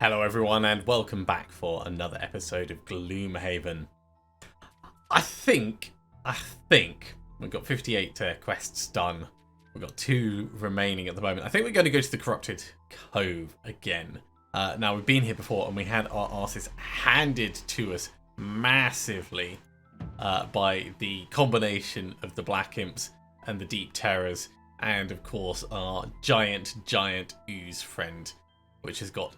Hello everyone and welcome back for another episode of Gloomhaven. I think we've got 58 quests done. We've got 2 remaining at the moment. I think we're going to go to the Corrupted Cove again. Now we've been here before and we had our asses handed to us massively by the combination of the Black Imps and the Deep Terrors and of course our giant ooze friend, which has got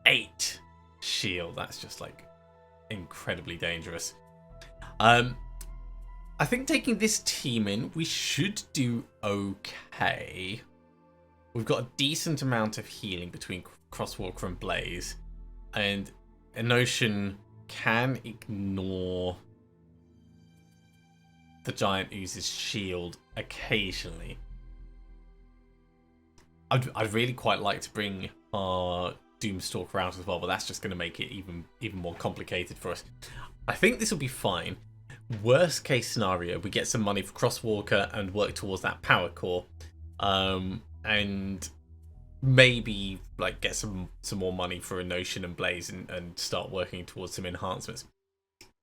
8 shield. That's just like incredibly dangerous. I think taking this team in, we should do okay. We've got a decent amount of healing between Crosswalker and Blaze, and Enotion can ignore the giant ooze's shield occasionally. I'd really quite like to bring our Doomstalker out as well, but that's just going to make it even more complicated for us. I think this will be fine. Worst case scenario, we get some money for Crosswalker and work towards that power core, and maybe like get some more money for Enotion and Blaze and start working towards some enhancements.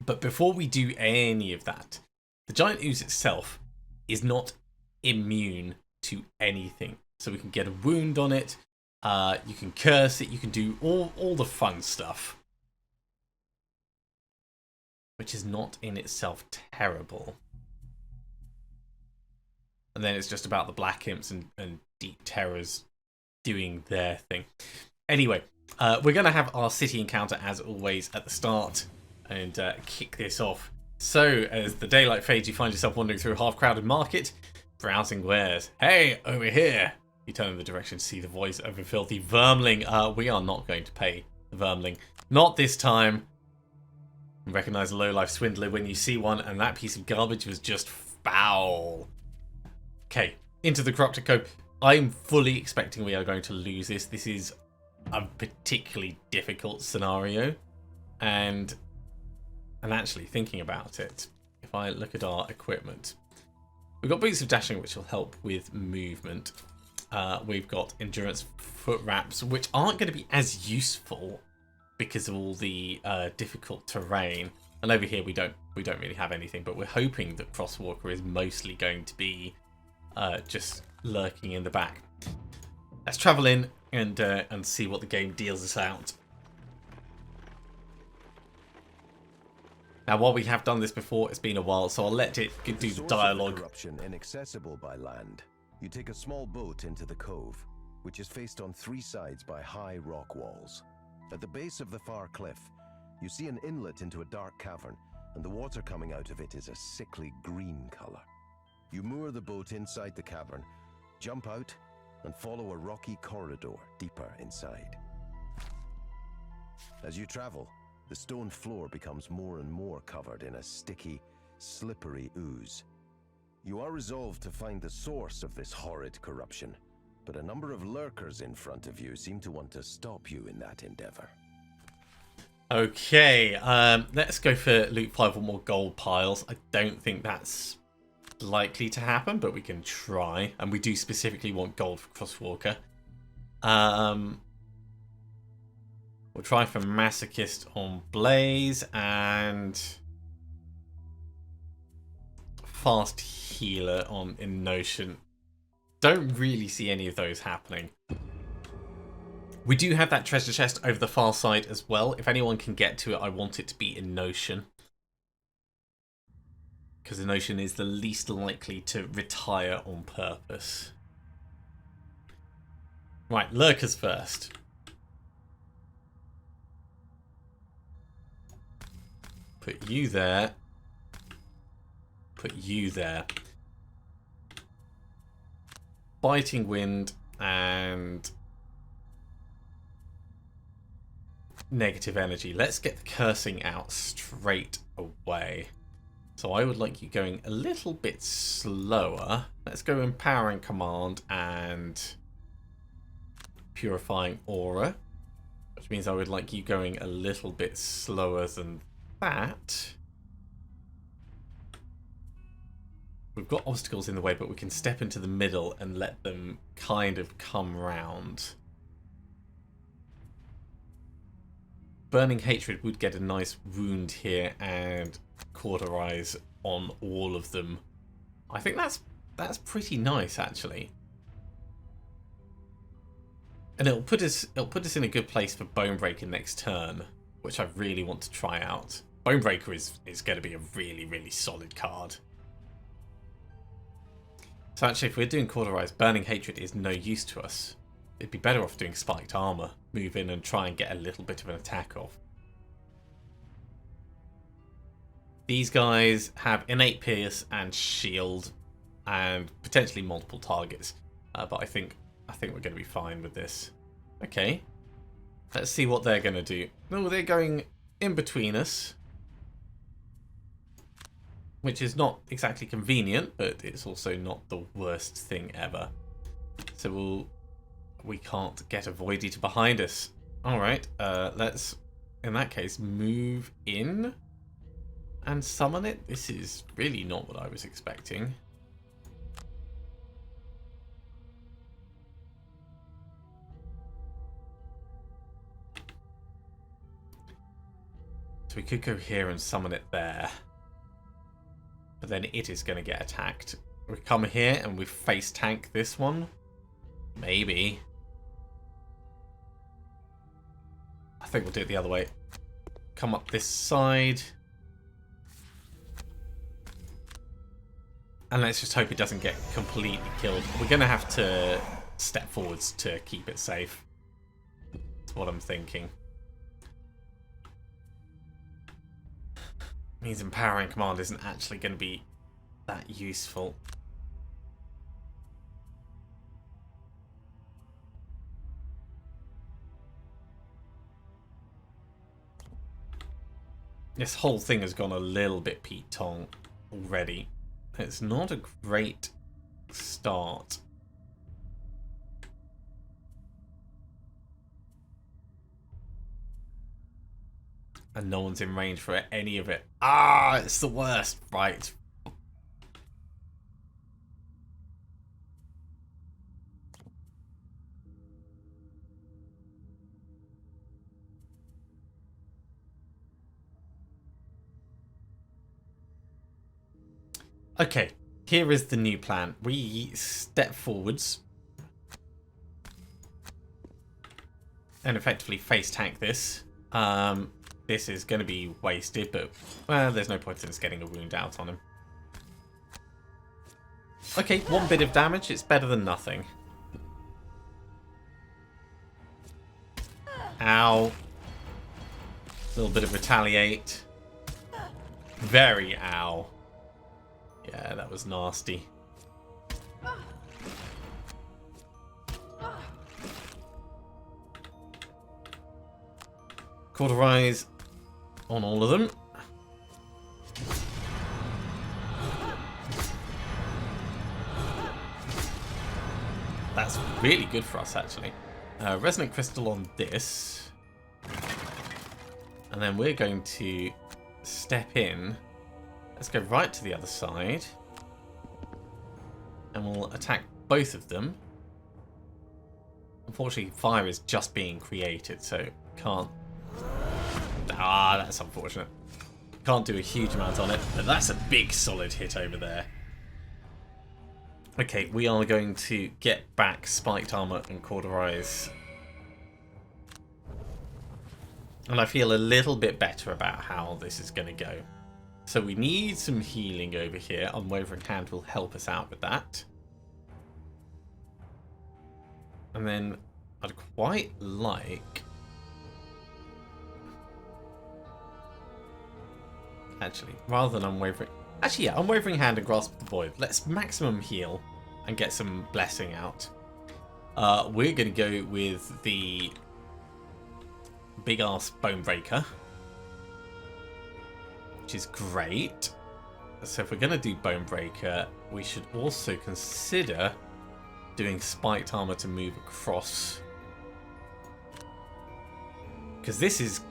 But before we do any of that, the giant ooze itself is not immune to anything, so we can get a wound on it. You can curse it, you can do all the fun stuff, which is not in itself terrible. And then it's just about the Black Imps and Deep Terrors doing their thing. Anyway, we're going to have our city encounter as always at the start and kick this off. So, as the daylight fades, you find yourself wandering through a half-crowded market, browsing wares. Hey, over here! You turn in the direction to see the voice of a filthy vermling. We are not going to pay the vermling. Not this time. You recognize a low-life swindler when you see one, and that piece of garbage was just foul. Okay, into the Corrupted Cove. I'm fully expecting we are going to lose this. This is a particularly difficult scenario. And actually thinking about it, if I look at our equipment, we've got Boots of Dashing, which will help with movement. We've got endurance foot wraps, which aren't going to be as useful because of all the difficult terrain. And over here we don't really have anything, but we're hoping that Crosswalker is mostly going to be just lurking in the back. Let's travel in and see what the game deals us out. Now, while we have done this before, it's been a while, so I'll let it do the dialogue. Corruption inaccessible by land. You take a small boat into the cove, which is faced on 3 sides by high rock walls. At the base of the far cliff, you see an inlet into a dark cavern, and the water coming out of it is a sickly green color. You moor the boat inside the cavern, jump out, and follow a rocky corridor deeper inside. As you travel, the stone floor becomes more and more covered in a sticky, slippery ooze. You are resolved to find the source of this horrid corruption, but a number of lurkers in front of you seem to want to stop you in that endeavor. Okay, let's go for loot 5 or more gold piles. I don't think that's likely to happen, but we can try. And we do specifically want gold for Crosswalker. We'll try for Masochist on Blaze and Fast Healer on Enotion. Don't really see any of those happening. We do have that treasure chest over the far side as well. If anyone can get to it, I want it to be Enotion, because Enotion is the least likely to retire on purpose. Right, lurkers first. Put you there. Put you there. Biting Wind and negative energy. Let's get the cursing out straight away. So I would like you going a little bit slower. Let's go Empowering Command and Purifying Aura, which means I would like you going a little bit slower than that. We've got obstacles in the way, but we can step into the middle and let them kind of come round. Burning Hatred would get a nice wound here and cauterize on all of them. I think that's pretty nice, actually. And it'll put us in a good place for Bonebreaker next turn, which I really want to try out. Bonebreaker is going to be a really, really solid card. So actually, if we're doing Cauterize, Burning Hatred is no use to us. It'd be better off doing Spiked Armor. Move in and try and get a little bit of an attack off. These guys have Innate Pierce and Shield and potentially multiple targets. But I think we're going to be fine with this. Okay. Let's see what they're going to do. No, they're going in between us. Which is not exactly convenient, but it's also not the worst thing ever. So we can't get a Void Eater behind us. Alright, let's, in that case, move in and summon it. This is really not what I was expecting. So we could go here and summon it there. But then it is going to get attacked. We come here and we face tank this one. Maybe. I think we'll do it the other way. Come up this side. And let's just hope it doesn't get completely killed. We're going to have to step forwards to keep it safe. That's what I'm thinking. Means Empowering Command isn't actually going to be that useful. This whole thing has gone a little bit Pete Tong already. It's not a great start. And no one's in range for any of it. Ah, it's the worst. Right. Okay, here is the new plan. We step forwards and effectively face tank this. This is going to be wasted, but well, there's no point in us getting a wound out on him. Okay, one bit of damage. It's better than nothing. Ow. A little bit of retaliate. Very ow. Yeah, that was nasty. Cauterize on all of them. That's really good for us, actually. Resonant Crystal on this. And then we're going to step in. Let's go right to the other side. And we'll attack both of them. Unfortunately, fire is just being created, so can't... Ah, that's unfortunate. Can't do a huge amount on it, but that's a big solid hit over there. Okay, we are going to get back Spiked Armor and Cauterize. And I feel a little bit better about how this is going to go. So we need some healing over here. Unwavering Hand will help us out with that. And then I'd quite like... Actually, rather than Unwavering... Actually, yeah, Unwavering Hand and Grasp of the Void. Let's maximum heal and get some blessing out. We're going to go with the big-ass Bonebreaker, which is great. So if we're going to do Bonebreaker, we should also consider doing Spiked Armor to move across. Because this is...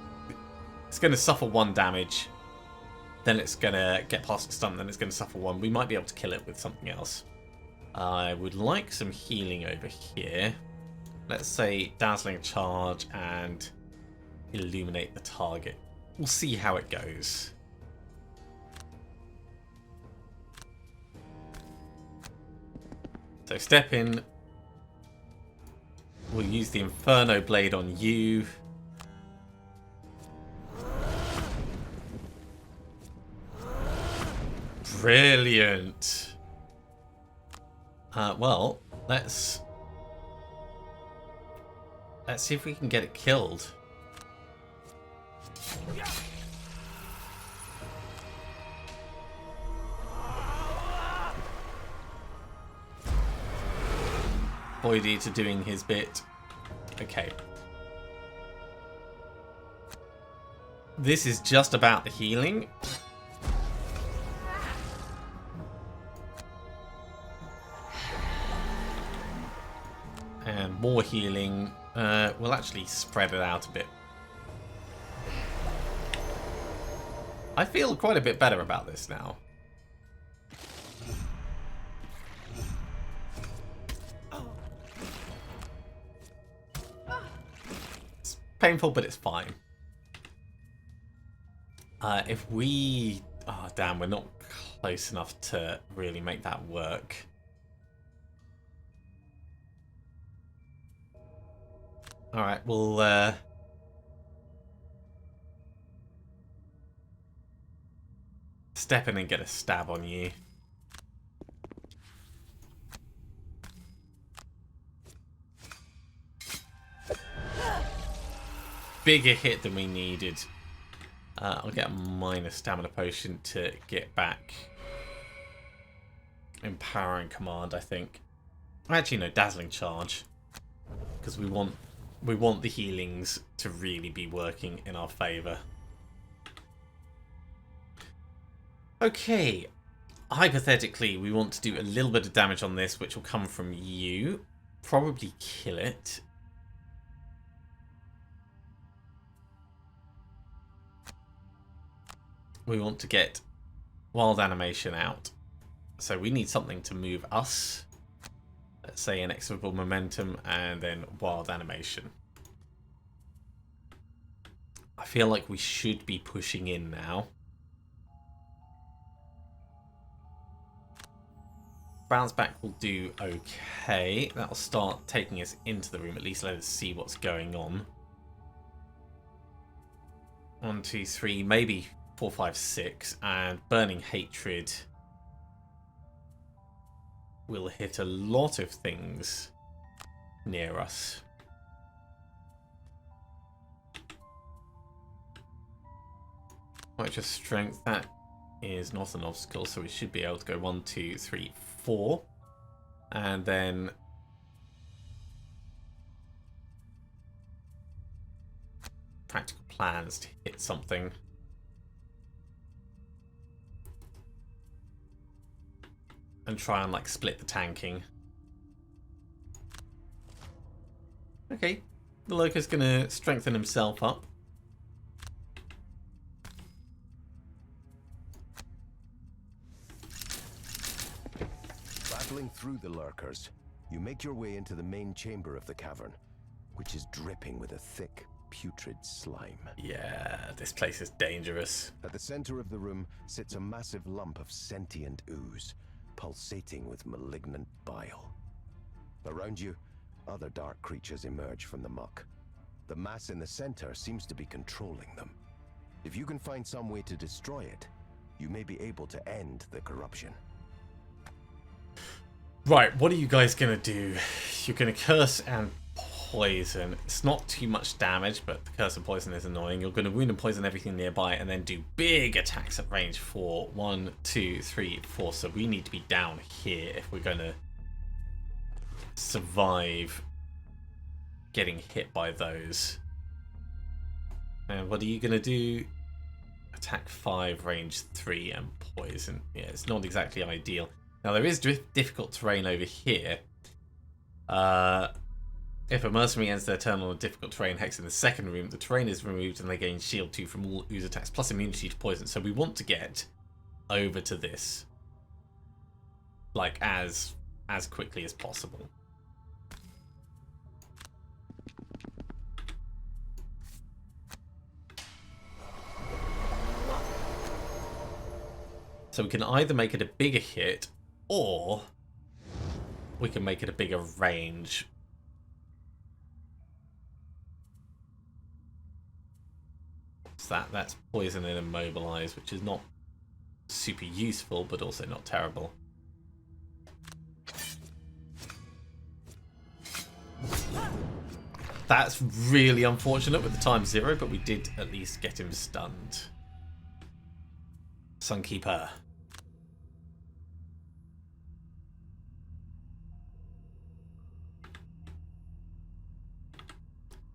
It's going to suffer 1 damage. Then it's going to get past the stun, then it's going to suffer 1. We might be able to kill it with something else. I would like some healing over here. Let's say Dazzling Charge and illuminate the target. We'll see how it goes. So step in. We'll use the Inferno Blade on you. Brilliant. Well, let's see if we can get it killed. Boyd Eater doing his bit. Okay. This is just about the healing. And more healing. We'll actually spread it out a bit. I feel quite a bit better about this now. It's painful, but it's fine. If we... Oh, damn, we're not close enough to really make that work. Alright, we'll... step in and get a stab on you. Bigger hit than we needed. I'll get a minor stamina potion to get back empowering command, I think. Actually, no, dazzling charge, because we want the healings to really be working in our favor. Okay, hypothetically, we want to do a little bit of damage on this, which will come from you. Probably kill it. We want to get wild animation out. So we need something to move us. Let's say Inaccessible momentum and then wild animation. I feel like we should be pushing in now. Bounce back will do okay. That'll start taking us into the room. At least let us see what's going on. 1, 2, 3, maybe 4, 5, 6, and Burning Hatred will hit a lot of things near us. Righteous Strength, that is not an obstacle, so we should be able to go 1, 2, 3, 4, and then practical plans to hit something. And try and like split the tanking. Okay, the Locust's gonna strengthen himself up. Battling through the lurkers, you make your way into the main chamber of the cavern, which is dripping with a thick, putrid slime. Yeah, this place is dangerous. At the center of the room sits a massive lump of sentient ooze, pulsating with malignant bile. Around you, other dark creatures emerge from the muck. The mass in the center seems to be controlling them. If you can find some way to destroy it, you may be able to end the corruption. Right, what are you guys gonna do? You're gonna curse and poison. It's not too much damage, but the curse and poison is annoying. You're gonna wound and poison everything nearby and then do big attacks at range for 1, 2, 3, 4. So we need to be down here if we're gonna survive getting hit by those. And what are you gonna do? Attack 5, range 3, and poison. Yeah, it's not exactly ideal. Now there is difficult terrain over here. If a mercenary ends their turn on a difficult terrain hex in the second room, the terrain is removed and they gain shield 2 from all ooze attacks plus immunity to poison. So we want to get over to this like as quickly as possible. So we can either make it a bigger hit, or we can make it a bigger range. What's that? That's poison and immobilize, which is not super useful, but also not terrible. That's really unfortunate with the time 0, but we did at least get him stunned. Sunkeeper.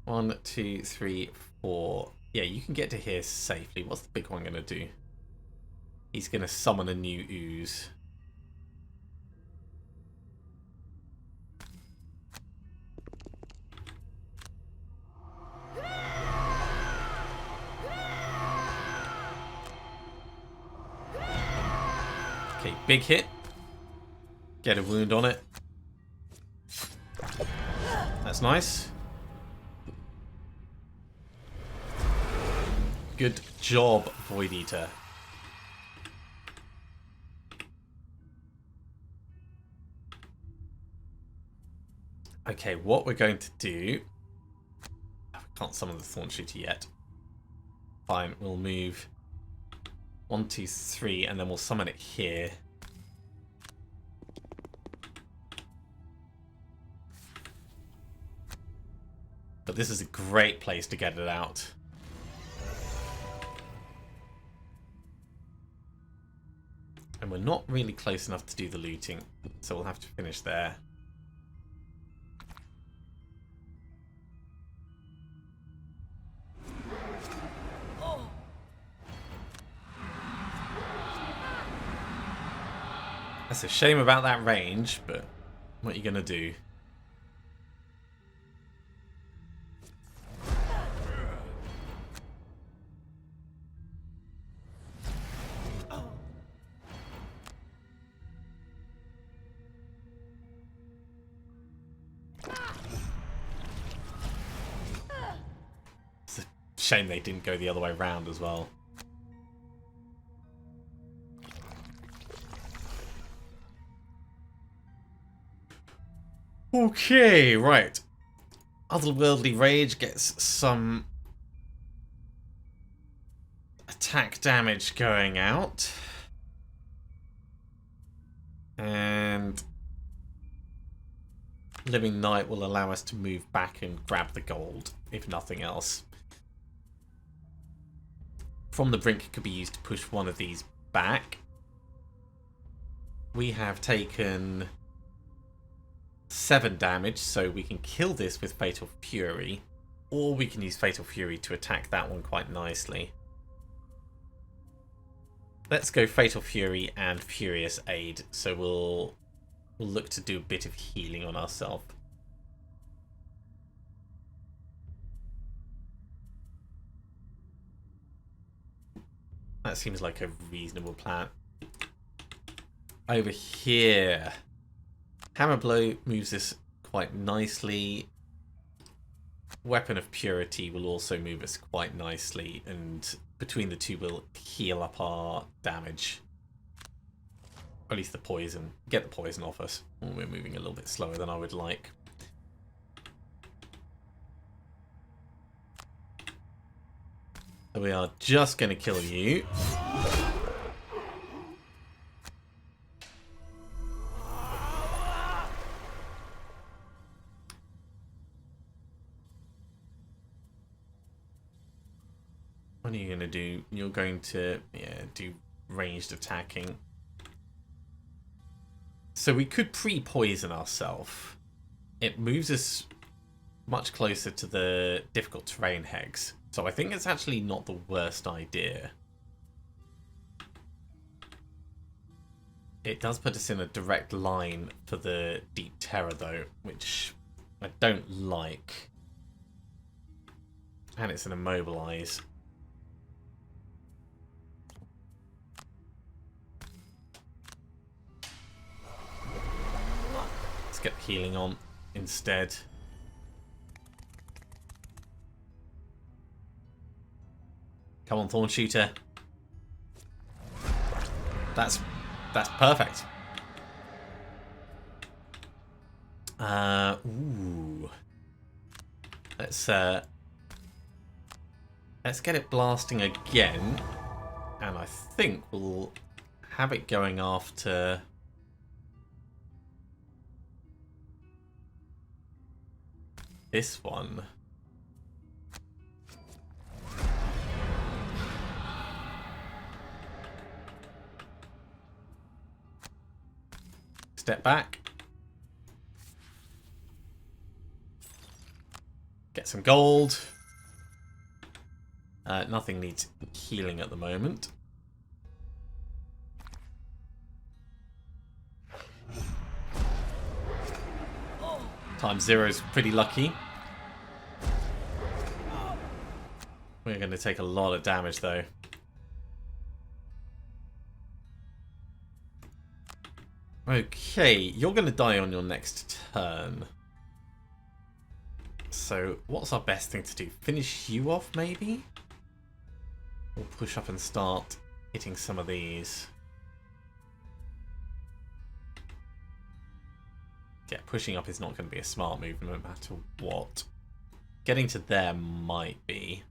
One, two, three, four. Yeah, you can get to here safely. What's the big one going to do? He's going to summon a new ooze. Okay, big hit. Get a wound on it. That's nice. Good job, Void Eater. Okay, what we're going to do... I can't summon the Thorn Shooter yet. Fine, we'll move 1, 2, 3, and then we'll summon it here. But this is a great place to get it out. And we're not really close enough to do the looting, so we'll have to finish there. That's a shame about that range, but what are you going to do? It's a shame they didn't go the other way round as well. Okay, right. Otherworldly Rage gets some attack damage going out. And Living Night will allow us to move back and grab the gold, if nothing else. From the Brink could be used to push one of these back. We have taken 7 damage, so we can kill this with Fatal Fury, or we can use Fatal Fury to attack that one quite nicely. Let's go Fatal Fury and Furious Aid, so we'll look to do a bit of healing on ourselves. That seems like a reasonable plan. Over here, Hammer Blow moves this quite nicely. Weapon of Purity will also move us quite nicely, and between the two we'll heal up our damage. Or at least the poison. Get the poison off us. Oh, we're moving a little bit slower than I would like. So we are just going to kill you. What are you going to do? You're going to, do ranged attacking. So we could pre-poison ourselves. It moves us much closer to the difficult terrain hex. So I think it's actually not the worst idea. It does put us in a direct line for the Deep Terror though, which I don't like. And it's an immobilize. Let's get healing on instead. Come on, Thorn Shooter. That's perfect. Ooh. Let's get it blasting again, and I think we'll have it going after this one. Step back. Get some gold. Nothing needs healing at the moment. Times 0 is pretty lucky. We're going to take a lot of damage though. Okay, you're going to die on your next turn. So what's our best thing to do? Finish you off maybe? Or push up and start hitting some of these. Yeah, pushing up is not going to be a smart move no matter what. Getting to there might be.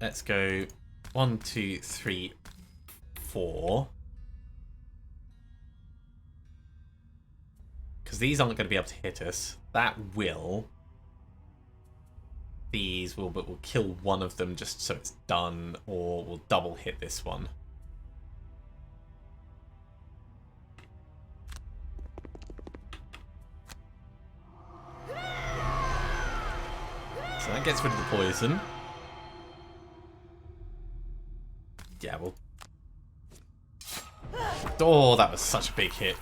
Let's go 1, 2, 3, 4. Because these aren't going to be able to hit us. That will. These will, but we'll kill one of them just so it's done, or we'll double hit this one. So that gets rid of the poison. Yeah, we'll... Oh, that was such a big hit.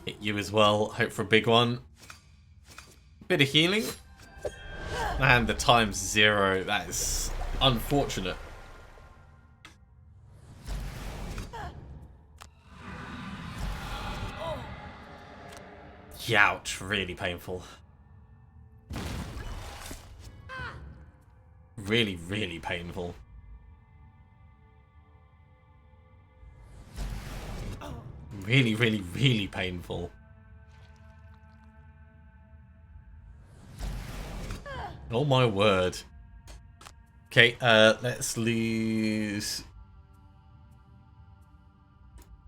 Hit you as well. Hope for a big one. Bit of healing. And the times 0. That is unfortunate. Youch. Really painful. Really, really painful. Really, really, really painful. Oh my word. Okay, let's lose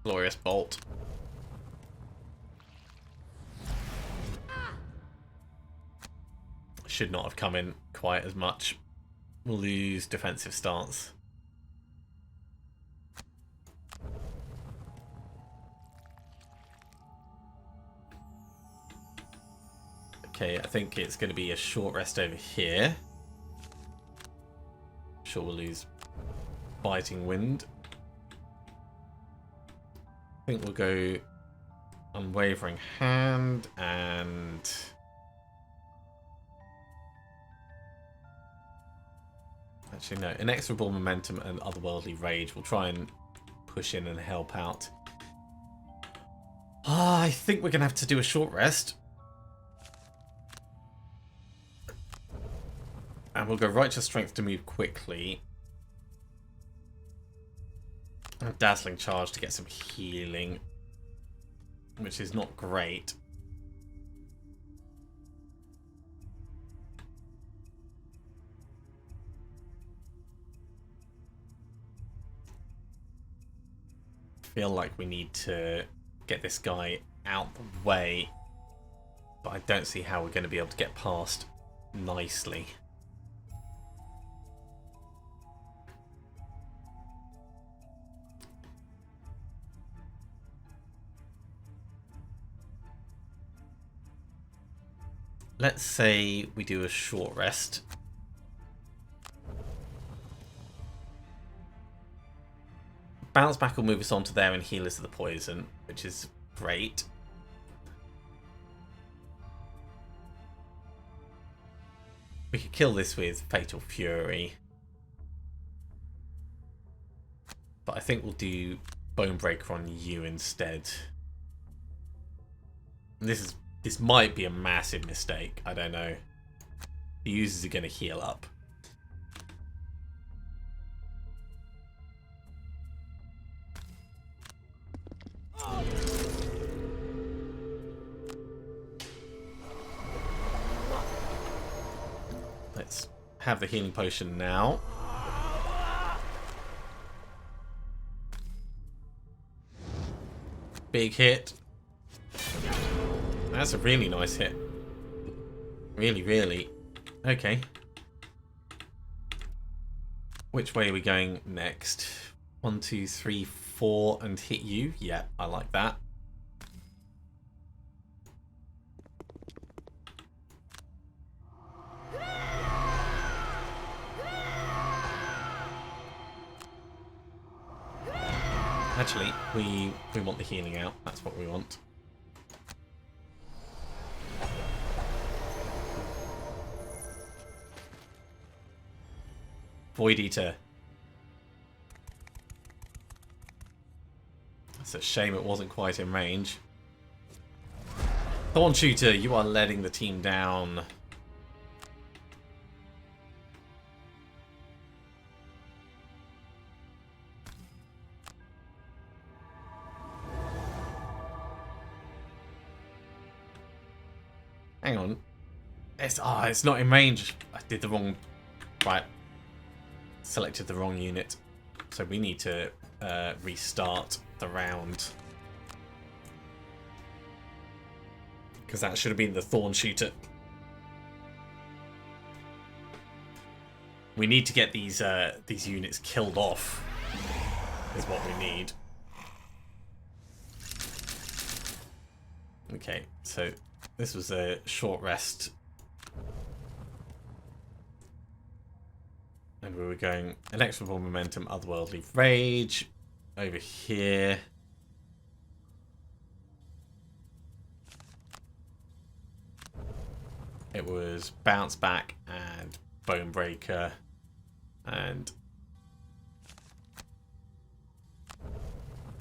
Glorious Bolt. Should not have come in quite as much. We'll lose Defensive Stance. Okay, I think it's going to be a short rest over here. Sure, we'll lose Biting Wind. I think we'll go Unwavering Hand and... Actually, no. Inexorable Momentum and Otherworldly Rage. We'll try and push in and help out. I think we're going to have to do a short rest. And we'll go Righteous Strength to move quickly. And Dazzling Charge to get some healing. Which is not great. Feel like we need to get this guy out the way, but I don't see how we're going to be able to get past nicely. Let's say we do a short rest. Bounce back will move us on to there and heal us of the poison, which is great. We could kill this with Fatal Fury. But I think we'll do Bonebreaker on you instead. This is This might be a massive mistake. I don't know. The users are going to heal up. Let's have the healing potion now. Big hit. That's a really nice hit. Really, really. Okay. Which way are we going next? 1, 2, 3, 4 and hit you. Yeah, I like that. Actually, we want the healing out. That's what we want. Void Eater. It's a shame it wasn't quite in range. Thorn Shooter, you are letting the team down. Hang on. It's not in range. I did the wrong... Right. Selected the wrong unit. So we need to restart the round. Because that should have been the Thorn Shooter. We need to get these units killed off. Is what we need. Okay, so this was a short rest. And we were going Inexorable Momentum, Otherworldly Rage. Over here. It was Bounce Back and Bone Breaker. And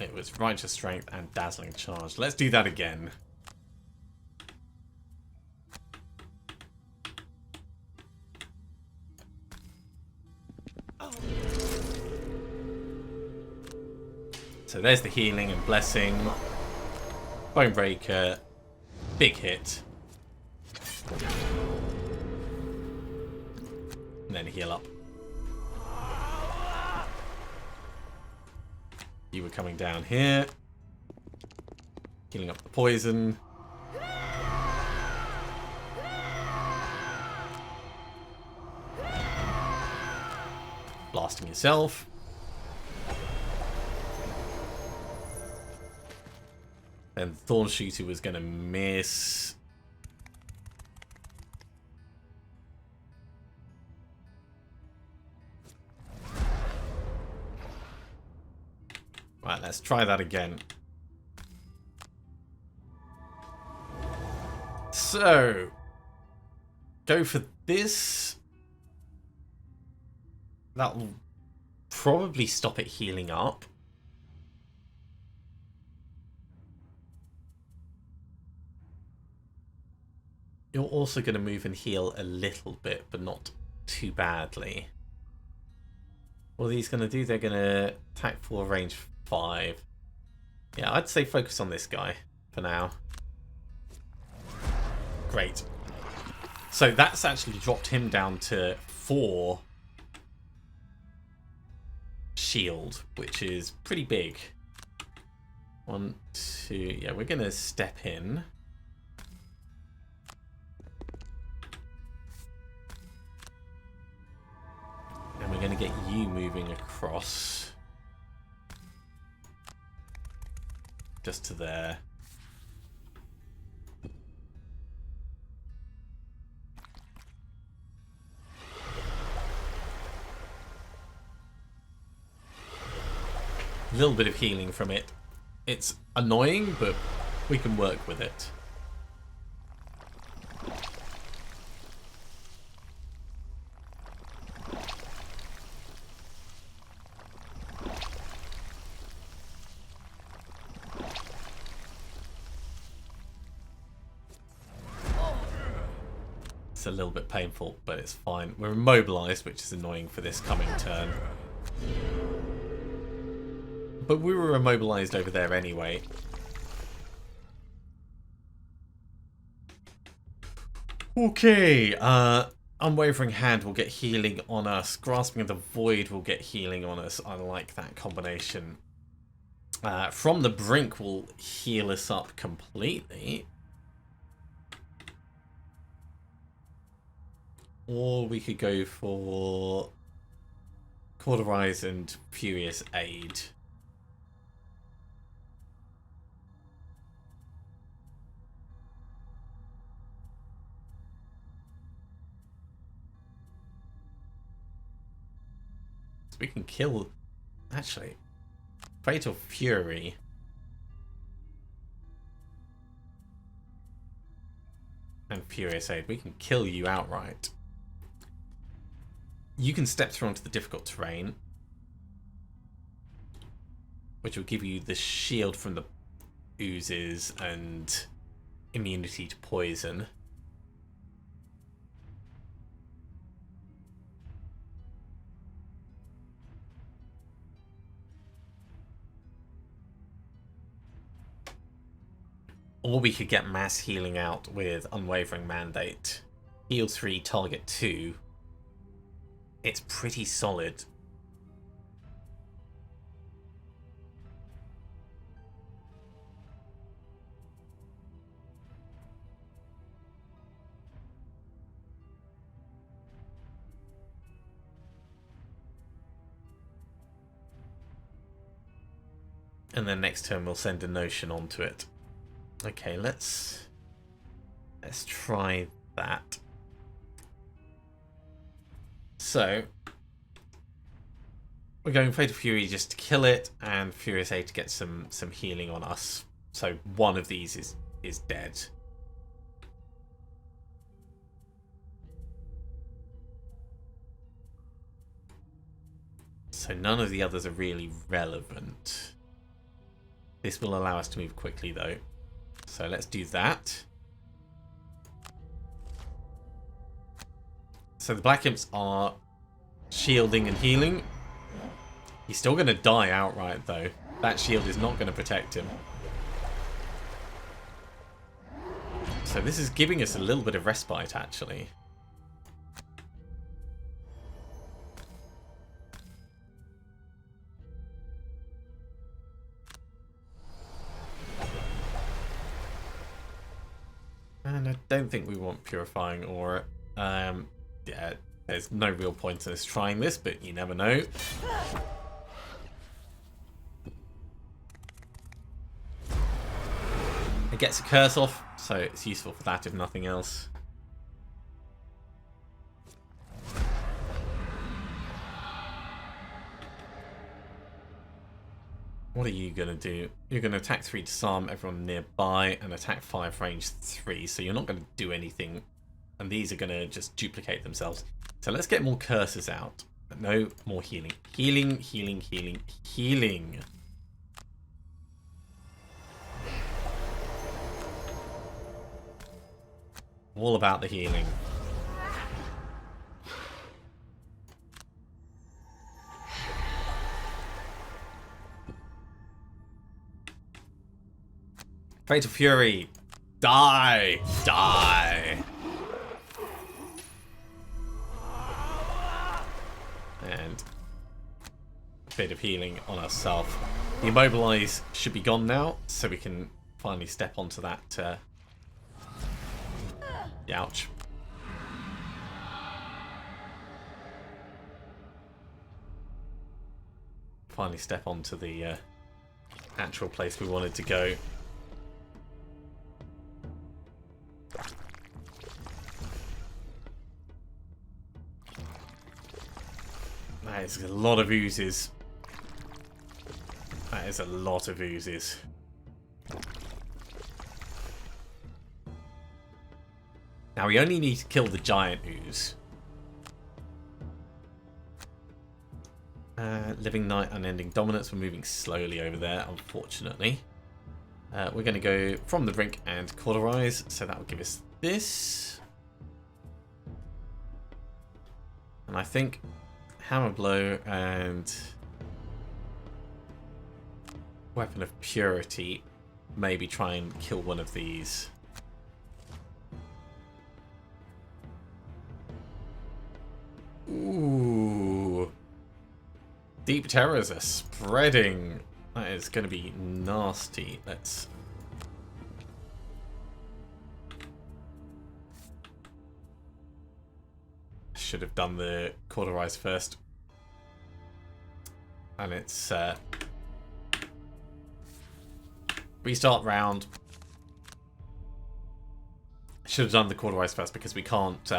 it was Righteous Strength and Dazzling Charge. Let's do that again. So there's the healing and blessing. Bone Breaker. Big hit. And then heal up. You were coming down here. Healing up the poison. Blasting yourself. Then Thorn Shooter was going to miss. Right, let's try that again. So, go for this. That will probably stop it healing up. You're also going to move and heal a little bit, but not too badly. What are these going to do? They're going to attack 4, range 5. Yeah, I'd say focus on this guy for now. Great. So that's actually dropped him down to 4 shield, which is pretty big. 1, 2... Yeah, we're going to step in. And we're going to get you moving across. Just to there. A little bit of healing from it. It's annoying, but we can work with it. a little bit painful, but it's fine. We're immobilized, which is annoying for this coming turn. But we were immobilized over there anyway. Okay, Unwavering Hand will get healing on us. Grasping of the Void will get healing on us. I like that combination. From the Brink will heal us up completely. Or we could go for Cauterize and Furious Aid. So we can kill... Actually, Fatal Fury. And Furious Aid. We can kill you outright. You can step through onto the difficult terrain, which will give you the shield from the oozes and immunity to poison. Or we could get mass healing out with Unwavering Mandate. Heals 3, target 2. It's pretty solid. And then next turn we'll send a Notion onto it. Okay, let's try that. So, we're going Fatal Fury just to kill it, and Furious Aid to get some healing on us. So one of these is dead. So none of the others are really relevant. This will allow us to move quickly though. So let's do that. So the Black Imps are shielding and healing. He's still going to die outright though. That shield is not going to protect him. So this is giving us a little bit of respite actually. And I don't think we want Purifying Aura. Yeah, there's no real point in us trying this, but you never know. It gets a curse off, so it's useful for that if nothing else. What are you going to do? You're going to attack 3 to disarm everyone nearby and attack 5 range 3, so you're not going to do anything. And these are going to just duplicate themselves. So let's get more curses out. No, more healing. Healing, healing, healing, healing. All about the healing. Fatal Fury. Die! Die! And a bit of healing on ourselves. The Immobilize should be gone now, so we can finally step onto that. Ouch. Finally step onto the actual place we wanted to go. That is a lot of oozes. That is a lot of oozes. Now we only need to kill the giant ooze. Living Night, Unending Dominance. We're moving slowly over there, unfortunately. We're going to go from the Brink and Cauterize, so that will give us this. And I think Hammer Blow and Weapon of Purity maybe try and kill one of these. Ooh. Deep terrors are spreading. That is going to be nasty. Let's... Should have done the cauterize first. And it's... restart round. Should have done the cauterize first because we can't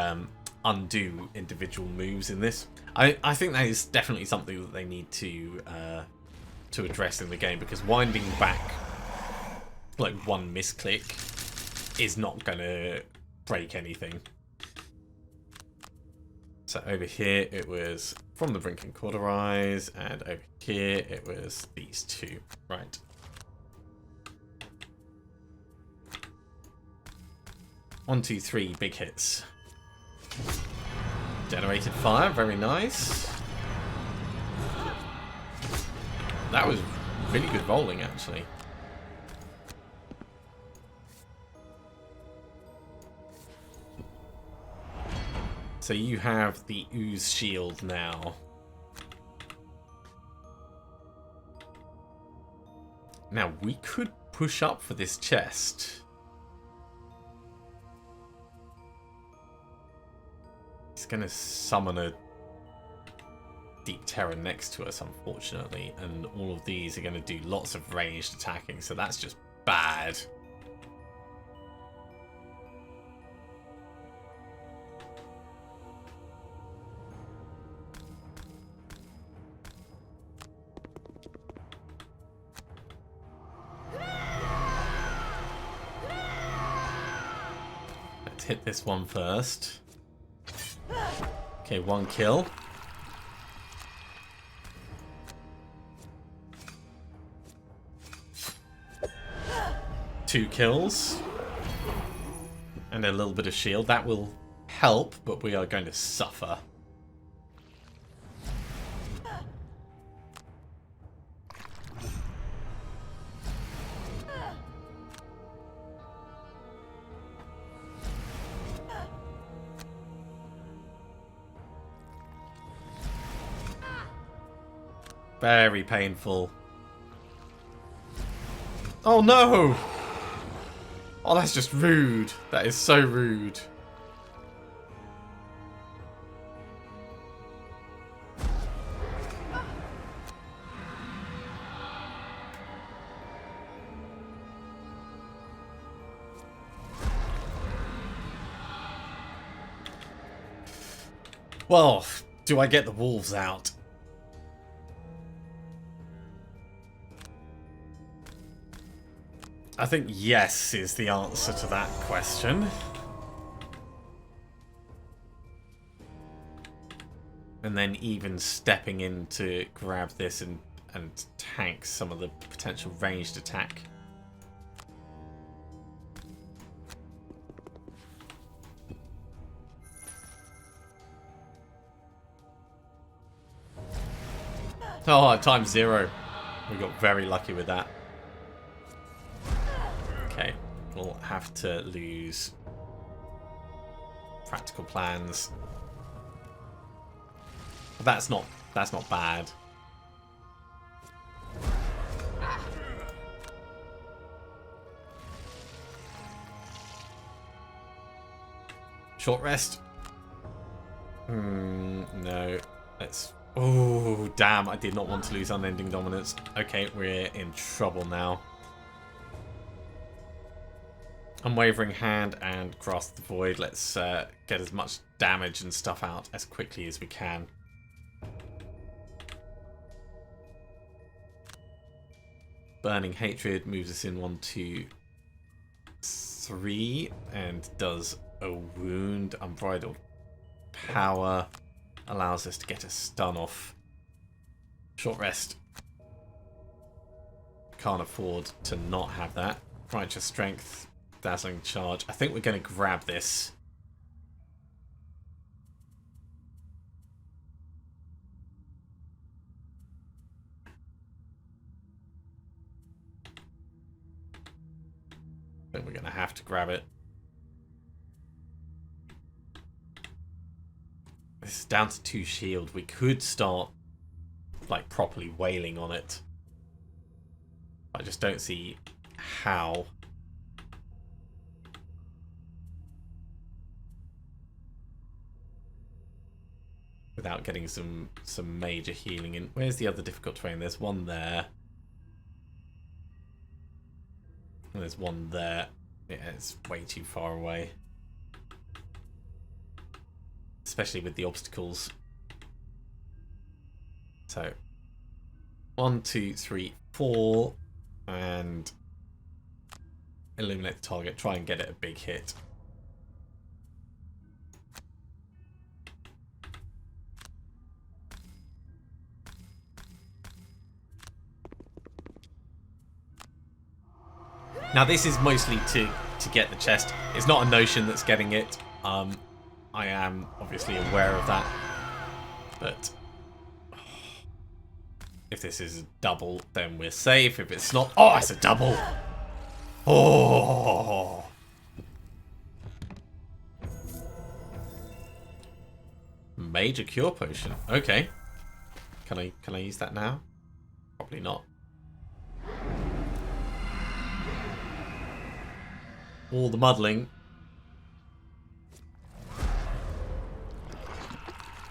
undo individual moves in this. I think that is definitely something that they need to address in the game, because winding back like one misclick is not gonna break anything. So over here it was From the Brink and Cauterize, and over here it was these two. Right. One, two, three big hits. Generated fire, very nice. That was really good rolling, actually. So you have the ooze shield now. Now we could push up for this chest. He's going to summon a Deep Terror next to us, unfortunately, and all of these are going to do lots of ranged attacking, so that's just bad. Let's hit this one first. Okay, one kill. Two kills. And a little bit of shield. That will help, but we are going to suffer. Very painful. Oh no! Oh, that's just rude. That is so rude. Well, do I get the wolves out? I think yes is the answer to that question. And then even stepping in to grab this and tank some of the potential ranged attack. Oh, times 0. We got very lucky with that. Okay, we'll have to lose practical plans. But that's not bad. Short rest. No. Let's... Oh, damn. I did not want to lose Unending Dominance. Okay, we're in trouble now. Unwavering Hand and Grasp the Void. Let's get as much damage and stuff out as quickly as we can. Burning Hatred moves us in 1, 2, 3 and does a wound. Unbridled Power allows us to get a stun off. Short rest. Can't afford to not have that. Righteous Strength. Dazzling Charge. I think we're going to grab this. I think we're going to have to grab it. This is down to 2 shield. We could start, like, properly wailing on it. I just don't see how. Without getting some major healing in. Where's the other difficult terrain? There's one there. And there's one there. Yeah, it's way too far away. Especially with the obstacles. So 1, 2, 3, 4, and illuminate the target. Try and get it a big hit. Now this is mostly to get the chest. It's not a notion that's getting it. I am obviously aware of that, but if this is a double, then we're safe. If it's not, oh, it's a double. Oh, major cure potion. Okay, can I use that now? Probably not. All the muddling.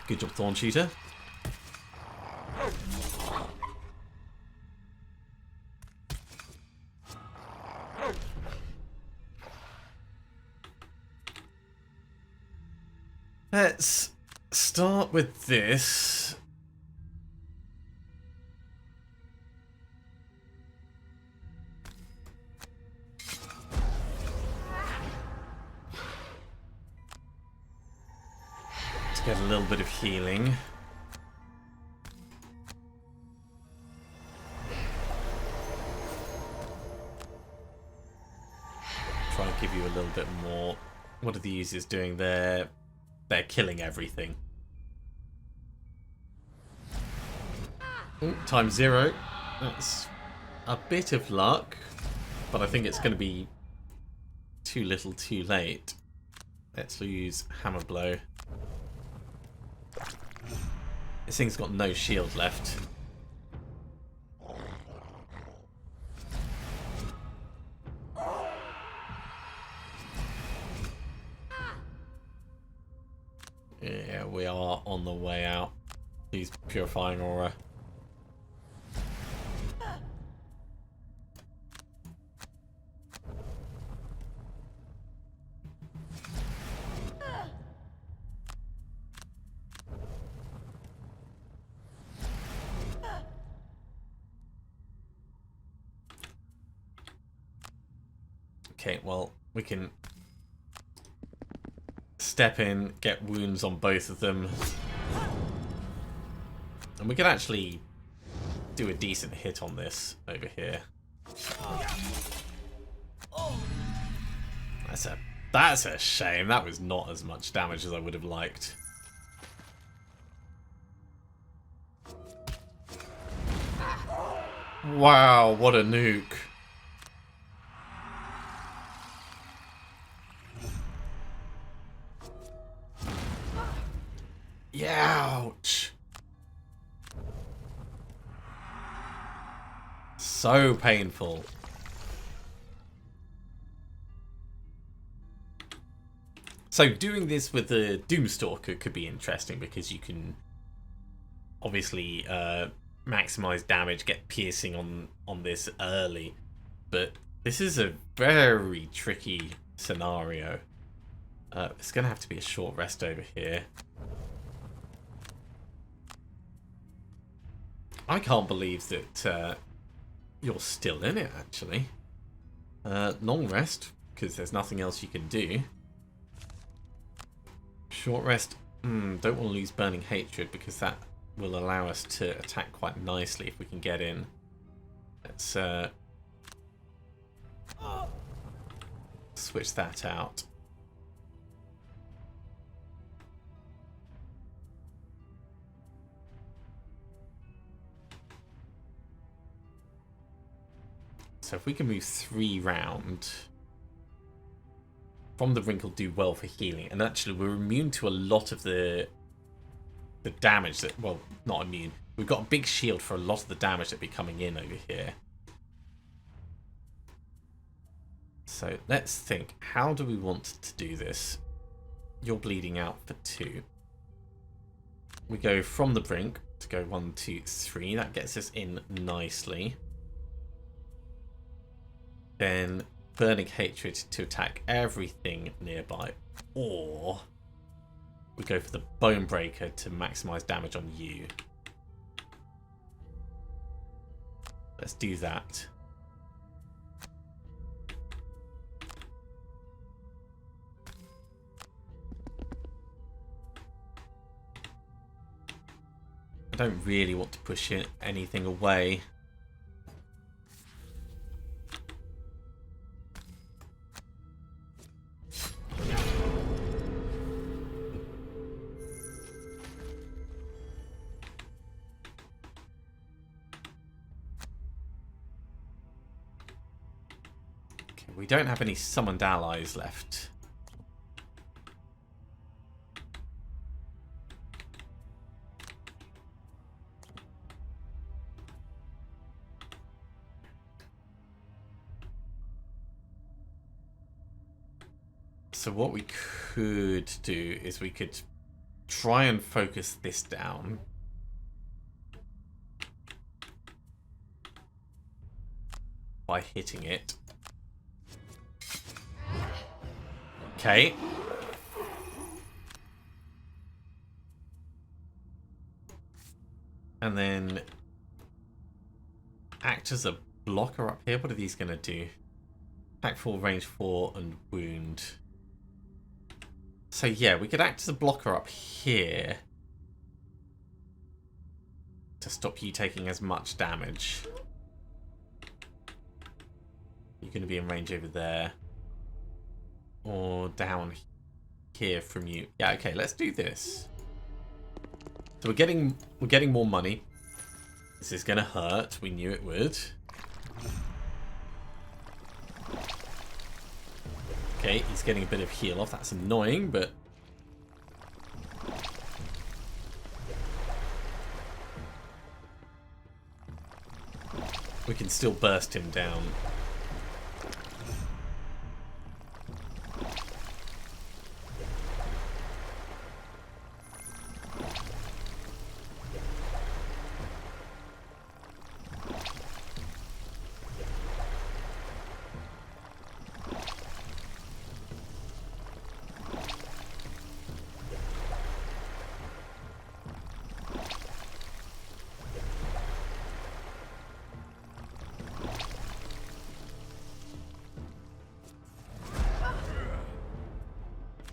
Good job, Thorn Shooter. Let's start with this. To get a little bit of healing. Try and give you a little bit more. What are the users doing there? They're killing everything. Ooh, times 0. That's a bit of luck, but I think it's going to be too little too late. Let's use Hammer Blow. This thing's got no shield left. Yeah, we are on the way out. He's Purifying Aura. Okay, well, we can step in, get wounds on both of them. And we can actually do a decent hit on this over here. That's a shame. That was not as much damage as I would have liked. Wow, what a nuke. Ouch. So painful. So doing this with the Doomstalker could be interesting because you can obviously maximize damage, get piercing on this early. But this is a very tricky scenario. It's going to have to be a short rest over here. I can't believe that you're still in it, actually. Long rest, because there's nothing else you can do. Short rest, don't want to lose Burning Hatred, because that will allow us to attack quite nicely if we can get in. Let's switch that out. So if we can move 3 round, from the brink will do well for healing. And actually, we're immune to a lot of the damage that... Well, not immune. We've got a big shield for a lot of the damage that be coming in over here. So let's think. How do we want to do this? You're bleeding out for 2. We go from the brink to go 1, 2, 3. That gets us in nicely. Then Burning Hatred to attack everything nearby. Or we go for the Bone Breaker to maximize damage on you. Let's do that. I don't really want to push anything away. Okay, we don't have any summoned allies left. So what we could do is we could try and focus this down. By hitting it. Okay. And then act as a blocker up here. What are these going to do? Attack 4, range 4, and wound. So yeah, we could act as a blocker up here to stop you taking as much damage. You're going to be in range over there. Or down here from you. Yeah, okay, let's do this. So we're getting more money. This is going to hurt. We knew it would. Okay, he's getting a bit of heal off. That's annoying, but... we can still burst him down.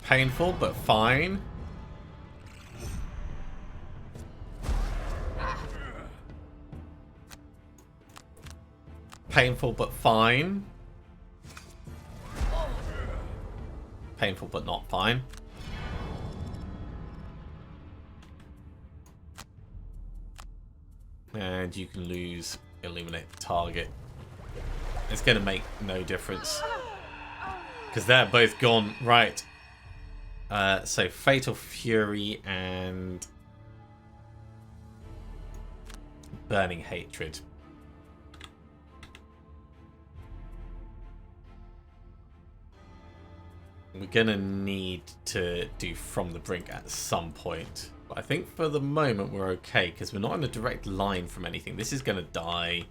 Painful, but fine. Painful, but fine. Painful, but not fine. And you can lose Illuminate the target. It's going to make no difference. Because they're both gone. Right. So Fatal Fury and Burning Hatred. We're gonna need to do From the Brink at some point. But I think for the moment we're okay because we're not in a direct line from anything. This is gonna die.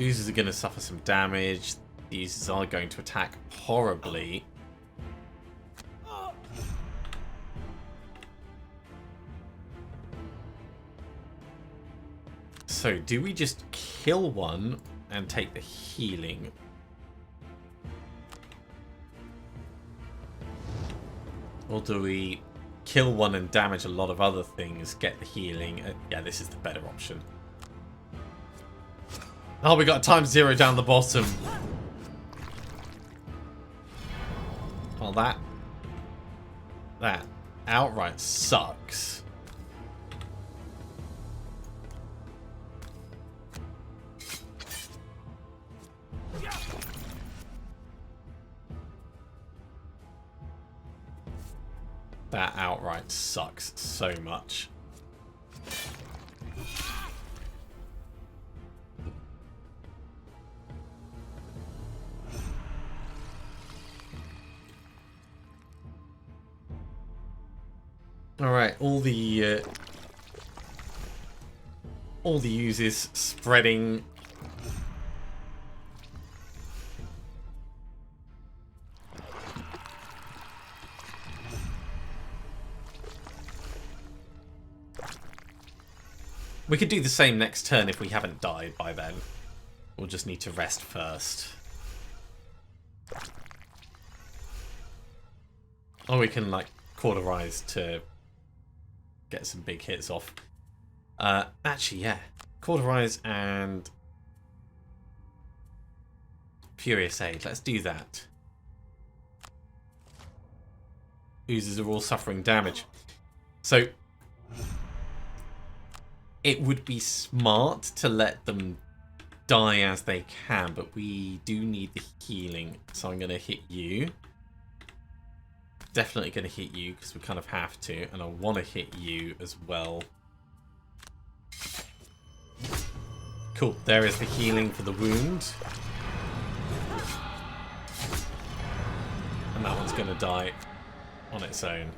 Oozes are gonna suffer some damage. The oozes are going to attack horribly. So, do we just kill one and take the healing? Or do we kill one and damage a lot of other things, get the healing? Yeah, this is the better option. Oh, we got a ×0 down the bottom. Well, that outright sucks. That outright sucks so much. Alright, all the uses spreading. We could do the same next turn if we haven't died by then. We'll just need to rest first. Or we can, like, cauterize to get some big hits off. Actually, yeah. Cauterize and Furious Aid. Let's do that. Oozes are all suffering damage. So it would be smart to let them die as they can, but we do need the healing. So I'm going to hit you. Definitely going to hit you because we kind of have to, and I want to hit you as well. Cool, there is the healing for the wound. And that one's going to die on its own.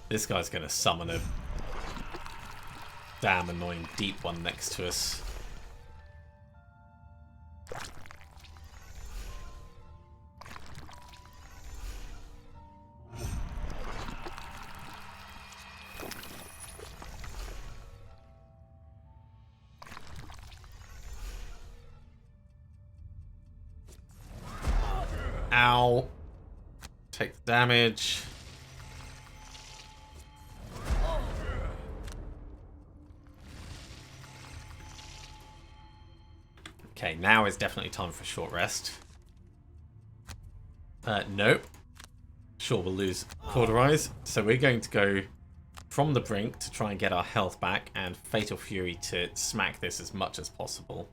This guy's going to summon a damn annoying deep one next to us. Ow. Take the damage. Okay, now is definitely time for a short rest. Nope. Sure, we'll lose Cauterize. So we're going to go from the brink to try and get our health back, and Fatal Fury to smack this as much as possible.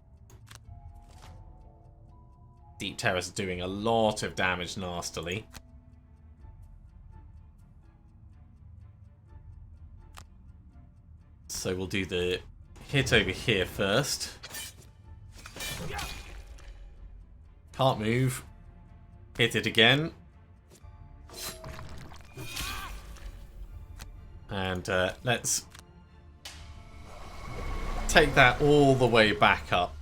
Deep Terror's doing a lot of damage nastily. So we'll do the hit over here first. Can't move. Hit it again. And let's take that all the way back up.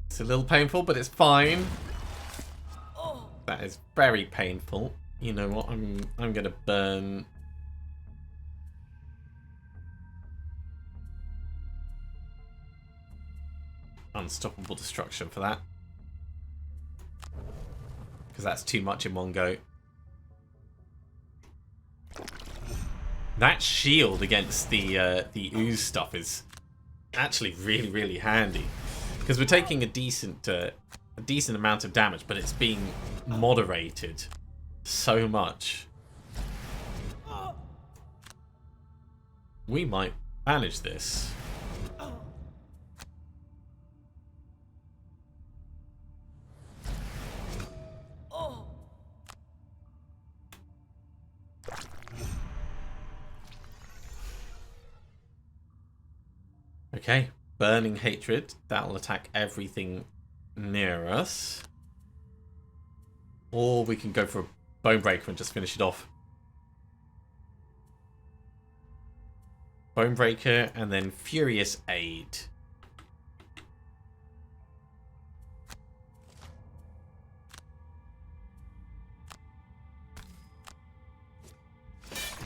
It's a little painful, but it's fine. That is very painful. You know what? I'm gonna burn. Unstoppable Destruction for that, because that's too much in one go. That shield against the ooze stuff is actually really handy, because we're taking a decent amount of damage, but it's being moderated so much. We might manage this. Okay, Burning Hatred. That'll attack everything near us. Or we can go for a Bonebreaker and just finish it off. Bonebreaker and then Furious Aid.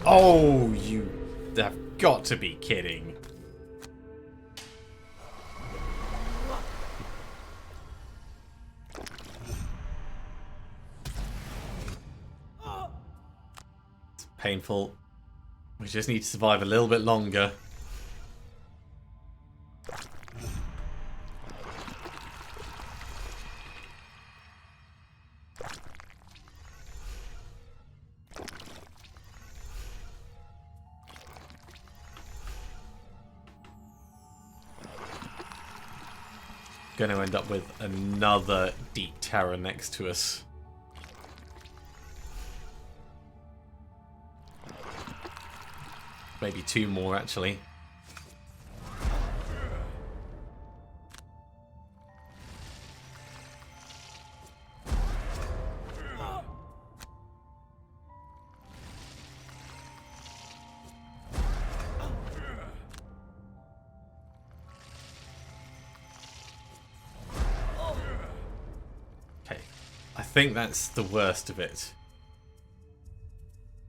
Oh, you have got to be kidding. Painful. We just need to survive a little bit longer. going to end up with another deep terror next to us. Maybe two more, actually. I think that's the worst of it.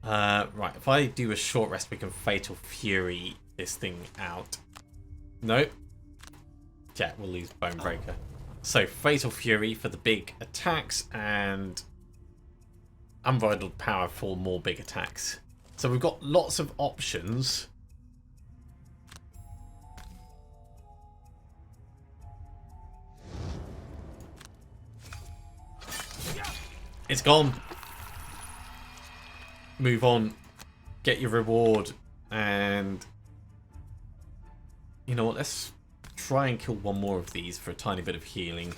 Right, if I do a short rest, we can Fatal Fury this thing out. Nope. Yeah, we'll lose Bonebreaker. So, Fatal Fury for the big attacks and Unbridled Power for more big attacks. So we've got lots of options. It's gone. Move on. Get your reward. And you know what? Let's try and kill one more of these for a tiny bit of healing.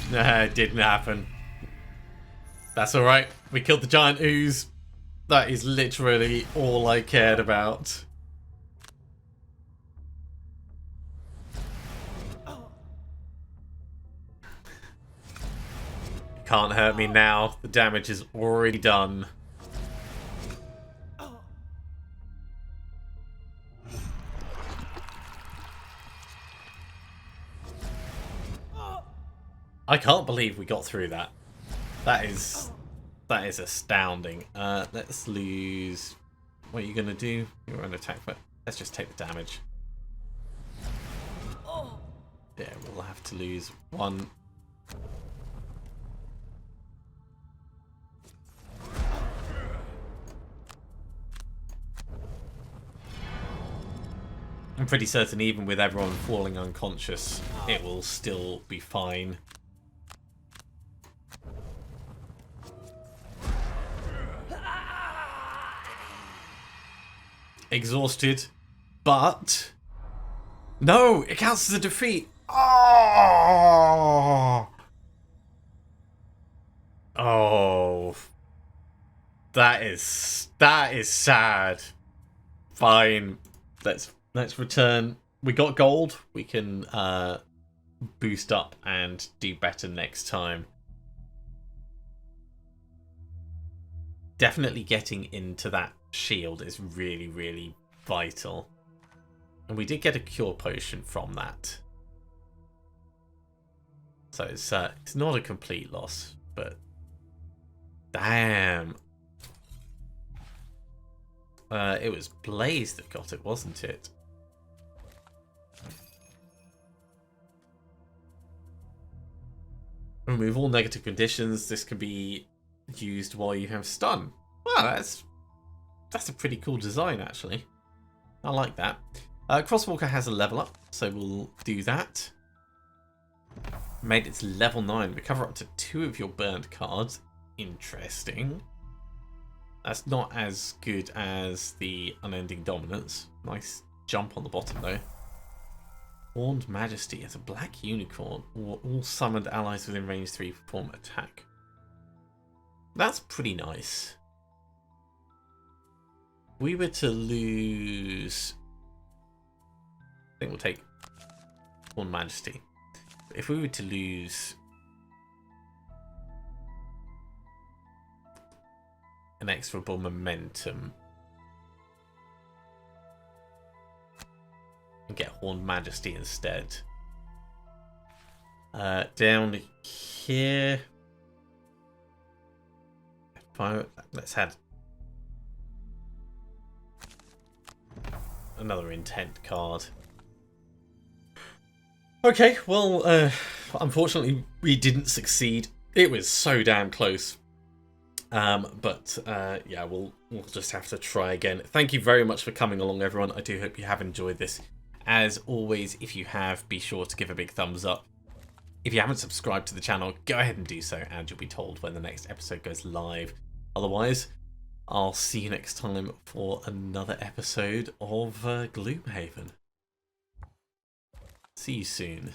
Nah, it didn't happen. That's alright. We killed the giant ooze. That is literally all I cared about. Can't hurt me now. The damage is already done. I can't believe we got through that. That is astounding. Let's lose. What are you gonna do? You're under attack, but let's just take the damage. Yeah, we'll have to lose one. I'm pretty certain even with everyone falling unconscious, it will still be fine. Exhausted, but no, it counts as a defeat. Oh, that is sad. Fine, let's return. We got gold. We can boost up and do better next time. Definitely getting into that shield is really, really vital. And we did get a cure potion from that. So it's not a complete loss, but damn. It was Blaze that got it, wasn't it? Remove all negative conditions. This can be used while you have stun. Well, that's a pretty cool design, actually. I like that. Crosswalker has a level up, so we'll do that. Made it to level 9. Recover up to 2 of your burned cards. Interesting. That's not as good as the Unending Dominance. Nice jump on the bottom, though. Horned Majesty as a black unicorn. All summoned allies within range 3 perform attack. That's pretty nice. If we were to lose... I think we'll take Horned Majesty. If we were to lose inexorable momentum and get Horned Majesty instead. Down here, let's add another intent card. Okay, well, unfortunately we didn't succeed. It was so damn close. But yeah, we'll just have to try again. Thank you very much for coming along, everyone. I do hope you have enjoyed this. As always, if you have, be sure to give a big thumbs up. If you haven't subscribed to the channel, go ahead and do so, and you'll be told when the next episode goes live. Otherwise, I'll see you next time for another episode of Gloomhaven. See you soon.